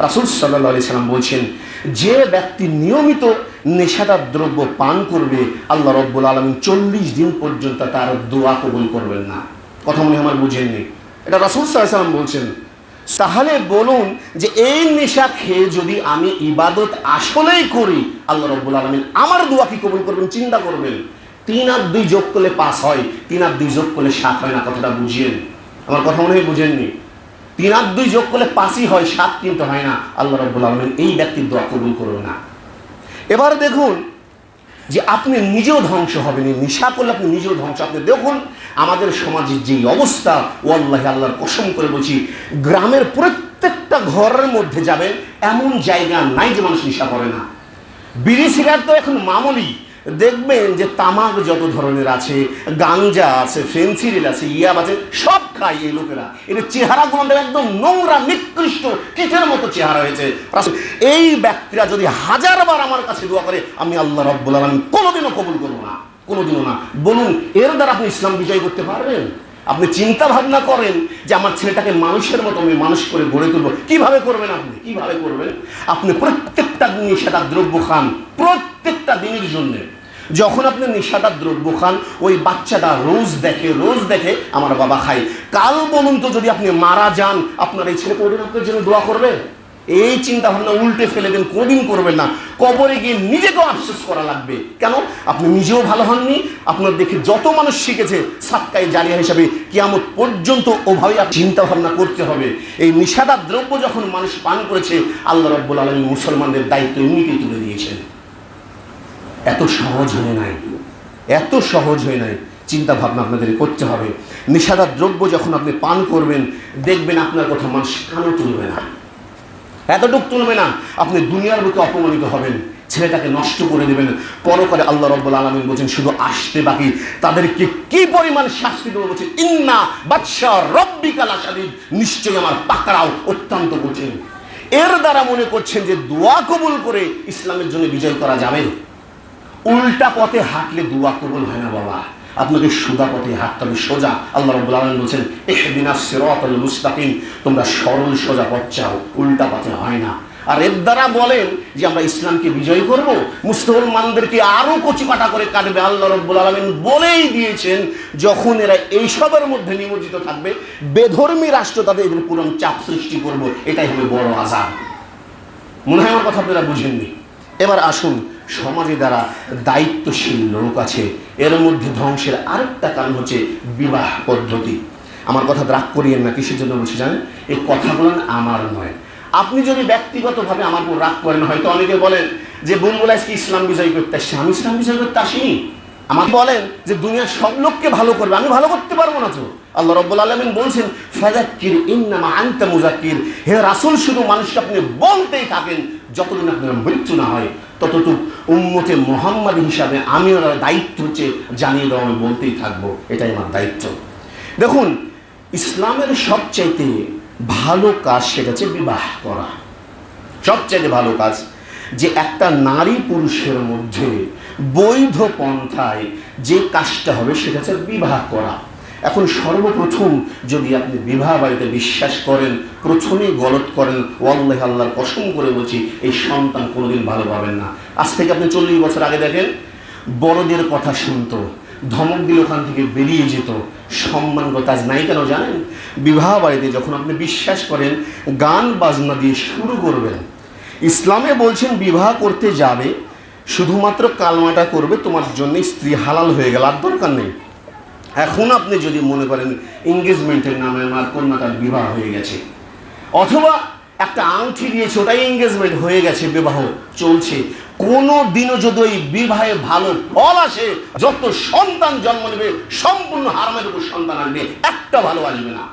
রাসূল সাল্লাল্লাহু আলাইহি সাল্লাম বলছেন, যে ব্যক্তি নিয়মিত নেশাদার দ্রব্য পান করবে, আল্লাহ রাব্বুল আলামিন 40 দিন পর্যন্ত তার দোয়া কবুল করবেন না। কথা মনে আমার বুঝেননি? এটা রাসূল সাল্লাল্লাহু আলাইহি সাল্লাম বলছেন। তাহলে বলুন যে এই নেশা খেয়ে যদি আমি ইবাদত আসলেই করি, আল্লাহ রাব্বুল আলামিন আমার দোয়া কি কবুল করবেন? চিন্তা করবেন। 3 আর 2 যোগ করলে 5 হয়, 3 আর 2 যোগ করলে 7 হয় না। কথাটা বুঝিয়েন, আমার কথা মনে হয় বুঝেননি। 3 আর 2 যোগ করলে 5ই হয়, 7 কিন্তু হয় না। আল্লাহ রাব্বুল আলামিন এই ব্যক্তির দোয়া কবুল করবে না। এবার দেখুন যে আপনি নিজেও ধ্বংস হবেন, নেশা করলে আপনি নিজেও ধ্বংস। আপনি দেখুন আমাদের সমাজের যে অবস্থা, ওয়াল্লাহি আল্লাহর কসম করে বলছি, গ্রামের প্রত্যেকটা ঘরের মধ্যে যাবেন, এমন জায়গা নাই যে মানুষ নেশা করে না। বিড়ি সিগারেট তো এখন মামুলি। দেখবেন যে তামাক যত ধরনের আছে, গাঞ্জা আছে, ফেন্সিডিল আছে, ইয়াব আছে, সব খায় এই লোকেরা। এদের চেহারাগুলো একদম নোংরা, নিকৃষ্ট, কীটের মতো চেহারা হয়েছে। এই ব্যক্তিরা যদি 1000বার আমার কাছে দোয়া করে, আমি আল্লাহ রাব্বুল আলামিন কোনোদিনও কবুল করবো না, কোনোদিনও না। বলুন এর দ্বারা আপনি ইসলাম বিজয় করতে পারবেন? আপনি চিন্তা ভাবনা করেন যে আমার ছেলেটাকে মানুষের মতো আমি মানুষ করে গড়ে তুলব। কিভাবে করবেন? আপনি কিভাবে করবেন? আপনি প্রত্যেকটা দিন নেশাদার দ্রব্য খান, প্রত্যেকটা দিনের জন্য। যখন আপনি নেশাদার দ্রব্য খান, ওই বাচ্চাটা রোজ দেখে আমার বাবা খায়। কাল বলুন তো যদি আপনি মারা যান, আপনার এই ছেলে কোনদিন আপনার জন্য দোয়া করবে? এই চিন্তা ভাবনা উল্টে ফেলে দেন, কোনদিন করবেন না। কবরে গিয়ে নিজেকেও আফসোস করা লাগবে। কেন? আপনি নিজেও ভালো হননি, আপনার দেখে যত মানুষ শিখেছে সাদকায়ে জারিয়া হিসাবে কিয়ামত পর্যন্ত ওভাবে চিন্তা ভাবনা করতে হবে। এই নেশাদার দ্রব্য যখন মানুষ পান করেছে, আল্লাহ রাব্বুল আলামিন মুসলমানদের দায়িত্ব এমনিতেই তুলে দিয়েছেন। এত সহজ হয়ে নাই, এত সহজ হয়ে নাই। চিন্তা ভাবনা আপনাদের করতে হবে। নেশাদার দ্রব্য যখন আপনি পান করবেন, দেখবেন আপনার কথা মানুষ কানও তুলবে না, এতটুক তুলবে না। আপনি দুনিয়ার বুকে অপমানিত হবেন, ছেলেটাকে নষ্ট করে দেবেন। পরকালে আল্লাহ রাব্বুল আলামিন বলছেন শুধু আসতে বাকি, তাদেরকে কি পরিমাণ শাস্তি দেবো বলছেন, ইন্না বাদশা রাব্বিকা লাশাদীদ, নিশ্চয়ই আমার পাকড়াও অত্যন্ত কঠিন। এর দ্বারা মনে করছেন যে দোয়া কবুল করে ইসলামের জন্য বিজয় করা যাবে? উল্টা পথে হাঁটলে দোয়া কবুল হয় না বাবা, আপনাকে সোজা পথে হাঁটতে হবে, সোজা। আল্লাহ রাব্বুল আলামিন বলেছেন ইহদিনাস সিরাতাল মুস্তাকিম, তোমরা সরল সোজা পথ চাও, উল্টা পথে হয় না। আর এর দ্বারা বলেন যে আমরা ইসলামকে বিজয় করব, মুসলমানদেরকে আরো কচিকাটা করে কাটবে। আল্লাহ রাব্বুল আলামিন বলেই দিয়েছেন, যখন এরা এইসবের মধ্যে নিমজ্জিত থাকবে, বেধর্মী রাষ্ট্র তাদের এদের পুরো চাপ সৃষ্টি করবো, এটাই হবে বড় আযাব। মনে হয় আমার কথা আপনারা বুঝেননি। এবার আসুন, সমাজে যারা দায়িত্বশীল লোক আছে, এর মধ্যে ধ্বংসের আরেকটা কারণ হচ্ছে বিবাহ পদ্ধতি। আমার কথা রাগ করিয়েন না, কিসের জন্য বলছি জানেন? এই কথাগুলো আমার নয়। আপনি যদি ব্যক্তিগতভাবে আমার উপর রাগ করেন, হয়তো অনেকে বলেন যে বুলবুল আজকে ইসলাম বিজয় করতে আসছে। আমি ইসলাম বিজয় করতে আসিনি। আমাকে বলেন যে দুনিয়ার সব লোককে ভালো করবে, আমি ভালো করতে পারবো না তো? আল্লাহ রাব্বুল আলামিন বলছেন ফাযাক্কির ইন্নামা আনতা মুযাক্কির, হে রাসূল শুধু মানুষকে আপনি বলতেই থাকেন, যতদিন আপনার মৃত্যু না হয় ততটুকু উম্মতে মুহাম্মাদী হিসাবে আমি ওর দায়িত্ব হচ্ছে জানিয়ে দেওয়া, আমি বলতেই থাকবো, এটাই আমার দায়িত্ব। দেখুন, ইসলামের সবচাইতে ভালো কাজ সেটা হচ্ছে বিবাহ করা। সবচাইতে ভালো কাজ যে একটা নারী পুরুষের মধ্যে বৈধ পন্থায় যে কাজটা হবে সেটা হচ্ছে বিবাহ করা। এখন সর্বপ্রথম যদি আপনি বিবাহ বাড়িতে বিশ্বাস করেন, প্রথমেই গলত করেন, ওয়াল্লাহি আল্লাহর কসম করে বলছি এই সন্তান কোনোদিন ভালো পাবেন না। আজ থেকে আপনি 40 বছর আগে দেখেন, বড়দের কথা শুনতো, ধমক দিলে ওখান থেকে বেরিয়ে যেত, সম্মানগত আজ নাই কেন জানেন? বিবাহ বাড়িতে যখন আপনি বিশ্বাস করেন, গান বাজনা দিয়ে শুরু করবেন। ইসলামে বলছেন বিবাহ করতে যাবে শুধুমাত্র কালমাটা করবে, তোমার জন্য স্ত্রী হালাল হয়ে গেল, আর দরকার নেই। এখন আপনি যদি মনে করেন এঙ্গেজমেন্টের নামে আমার কন্যাটার বিবাহ হয়ে গেছে, অথবা একটা আংটি দিয়েছে ওটাই এঙ্গেজমেন্ট হয়ে গেছে, বিবাহ চলছে, কোনো দিনও যদি ওই বিবাহে ভালো ফল আসে, যত সন্তান জন্ম নেবে সম্পূর্ণ হারামের উপর সন্তান আসবে, একটা ভালো আসবে না।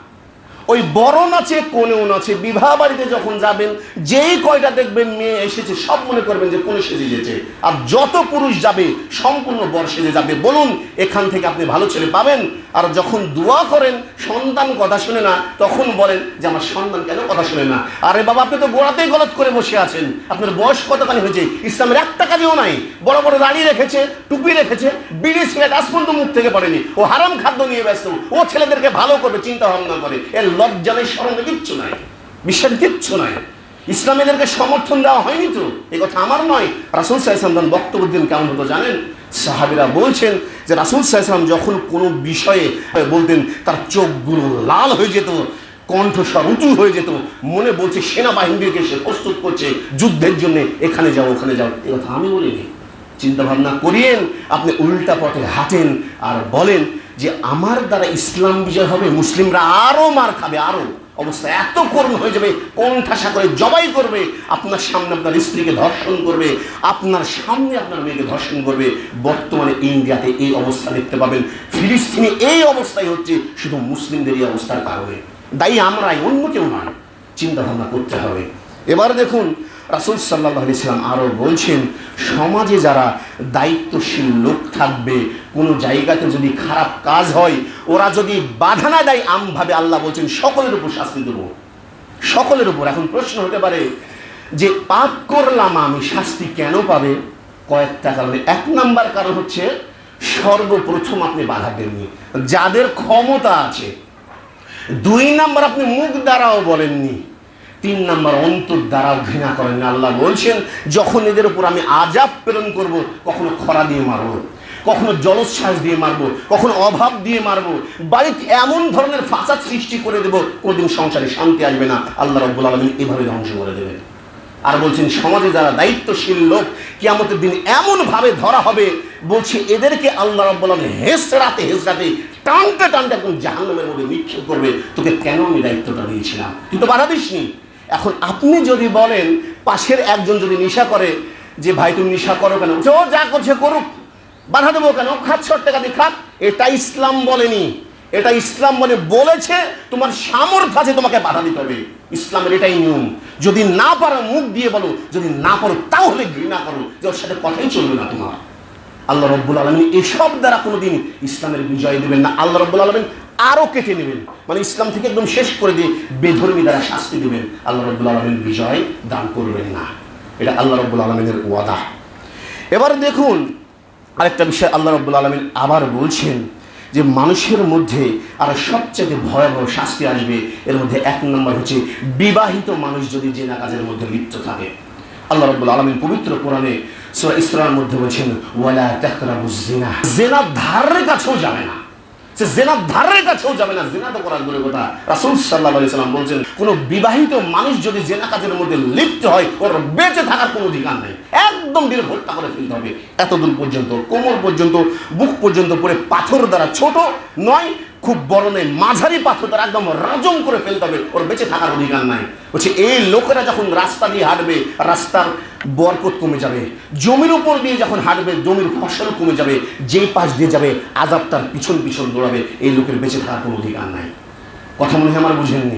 ওই বড় নাচে কোনেও নাচে, বিবাহ বাড়িতে যখন যাবেন যেই কয়টা দেখবেন মেয়ে এসেছে সব মনে করবেন যে কোনে সেজে যেতে, আর যত পুরুষ যাবে সম্পূর্ণ বর সেজে যাবে। বলুন এখান থেকে আপনি ভালো ছেলে পাবেন? আর যখন দোয়া করেন সন্তান কথা শুনে না, তখন বলেন যে আমার সন্তান কেন কথা শুনে না? আরে বাবা, আপনি তো গোড়াতেই গলত করে বসে আছেন। আপনার বয়স কতখানি হয়েছে? ইসলামের একটা কাজেও নাই। বড় বড় দাড়ি রেখেছে, টুপি রেখেছে, বিড়ি সিগারেট আজ পর্যন্ত মুখ থেকে পড়েনি। ও হারাম খাদ্য নিয়ে ব্যস্ত, ও ছেলেদেরকে ভালো করবে চিন্তা ভাবনা করে। এর লজ্জা নেই, শরম কিচ্ছু নাই, বিশ্বাস কিচ্ছু নাই। ইসলাম এদেরকে সমর্থন দেওয়া হয়নি তো, এই কথা আমার নয়। রাসূল সাল্লাল্লাহু আলাইহি ওয়াসাল্লাম বক্তব্য দিন কেমন হতো জানেন? সাহাবীরা বলছেন যে রাসূল সাল্লাল্লাহু আলাইহি ওয়াসাল্লাম যখন কোনো বিষয়ে বলতেন তার চোখগুলো লাল হয়ে যেত, কণ্ঠস্বর উঁচু হয়ে যেত, মনে বলছে সেনাবাহিনীকে সে প্রস্তুত করছে যুদ্ধের জন্য, এখানে যাও ওখানে যাও। এ কথা আমি বলিনি। চিন্তা ভাবনা করিয়েন, আপনি উল্টা পথে হাঁটেন আর বলেন যে আমার দ্বারা ইসলাম বিজয় হবে, মুসলিমরা আরো মার খাবে, আরো অবস্থা এত করুণ হয়ে যাবে, কোণঠাসা করে জবাই করবে, আপনার সামনে আপনার স্ত্রীকে ধর্ষণ করবে, আপনার সামনে আপনার মেয়েকে ধর্ষণ করবে। বর্তমানে ইন্ডিয়াতে এই অবস্থা দেখতে পাবেন, ফিলিস্তিনে এই অবস্থাই হচ্ছে শুধু মুসলিমদের এই অবস্থার কারণে। দায়ী আমরাই, অন্য কেউ নয়। চিন্তা ভাবনা করতে হবে। এবার দেখুন রাসূল সাল্লাল্লাহু আলাইহি ওয়াসাল্লাম আরও বলছেন, সমাজে যারা দায়িত্বশীল লোক থাকবে, কোনো জায়গাতে যদি খারাপ কাজ হয়, ওরা যদি বাধা না দেয়, আমভাবে আল্লাহ বলছেন সকলের উপর শাস্তি দেব, সকলের উপর। এখন প্রশ্ন হতে পারে যে পাপ করলাম আমি, শাস্তি কেন পাবে? কয়েকটা কারণে। এক নাম্বার কারণ হচ্ছে সর্বপ্রথম আপনি বাধা দেননি, যাদের ক্ষমতা আছে। দুই নাম্বার আপনি মুখ দ্বারাও বলেননি। তিন নাম্বার অন্তর দ্বারাও ঘৃণা করেন না। আল্লাহ বলছেন যখন এদের উপর আমি আযাব প্রেরণ করব, কখনো খরা দিয়ে মারব, কখনো জলোচ্ছ্বাস দিয়ে মারব, কখনো অভাব দিয়ে মারব, বাড়িতে এমন ধরনের ফাসাদ সৃষ্টি করে দেব, কোনদিন সংসারে শান্তি আসবে না। আল্লাহ রাব্বুল আলামিন এভাবে ধ্বংস করে দেবেন। আর বলছেন সমাজে যারা দায়িত্বশীল লোক, কিয়ামতের দিন এমন ভাবে ধরা হবে, বলছে এদেরকে আল্লাহ রাব্বুল আলামিন হেসরাতে হেসরাতে টানতে টানতে একদম জাহান্নামের মধ্যে নিক্ষেপ করবে। তোকে কেন আমি দায়িত্বটা দিয়েছিলাম, তুই তো বাধা দিসনি। এখন আপনি যদি বলেন, পাশের একজন যদি নেশা করে, যে ভাই তুমি নেশা করো কেন? ও যা করছে করুক, বাধা দেবো কেন? খাত 100 টাকা দিয়ে খাক। এটা ইসলাম বলেনি, এটা ইসলাম বলেছে তোমার সামর্থ্য আছে, তোমাকে বাধা দিতে হবে। ইসলামের এটাই নিয়ম। যদি না পারো মুখ দিয়ে বলো, যদি না পারো তাহলে ঘৃণা করো, যে ওর সাথে কথাই চলবে না তোমার। আল্লাহ রাব্বুল আলামিন এসব দ্বারা কোনোদিন ইসলামের বিজয় দেবেন না। আল্লাহ রাব্বুল আলামিন আরো কেটে নেবেন, মানে ইসলাম থেকে একদম শেষ করে দিয়ে বেধর্মী দ্বারা শাস্তি দেবেন। আল্লাহ রাব্বুল আলামিন বিজয় দান করবেন না। এটা আল্লাহ রাব্বুল আলামিনের ওয়াদা। এবার দেখুন আরেকটা বিষয় আল্লাহ রাব্বুল আলামিন আবার বলছেন যে মানুষের মধ্যে আর সবচেয়ে ভয়াবহ শাস্তি আসবে। এর মধ্যে এক নম্বর হচ্ছে বিবাহিত মানুষ যদি জেনা কাজের মধ্যে লিপ্ত থাকে। আল্লাহ রাব্বুল আলামিন পবিত্র কোরআনে সূরা ইসরার মধ্যে বলেছেন, ওয়ালা তাকরাবুজ জিনা, জিনার ধারের কাছেও যাবে না। সে জিনার ধারের কাছেও যাবে না। জিনা তো করার দূরের কথা। রাসূল সাল্লাল্লাহু আলাইহি সাল্লাম বলছেন, কোনো বিবাহিত মানুষ যদি জিনা কাজের মধ্যে লিপ্ত হয়, ওর বেঁচে থাকার কোনো অধিকার নেই, একদম দিয়ে হত্যা করে ফেলতে হবে। এতদূর পর্যন্ত, কোমর পর্যন্ত, বুক পর্যন্ত পরে পাথর দ্বারা, ছোট নয় খুব বড় নয়, মাঝারি পাথর দ্বারা একদম রাজম করে ফেলতে হবে, ওর বেঁচে থাকার অধিকার নাই। বলছে এই লোকেরা যখন রাস্তা দিয়ে হাঁটবে, রাস্তার বরকত কমে যাবে। জমির উপর দিয়ে যখন হাঁটবে, জমির ফসল কমে যাবে। যেই পাশ দিয়ে যাবে আযাব তার পিছন পিছন দৌড়াবে। এই লোকের বেঁচে থাকার কোনো অধিকার নাই। কথা মনে হয় আমার বুঝেননি?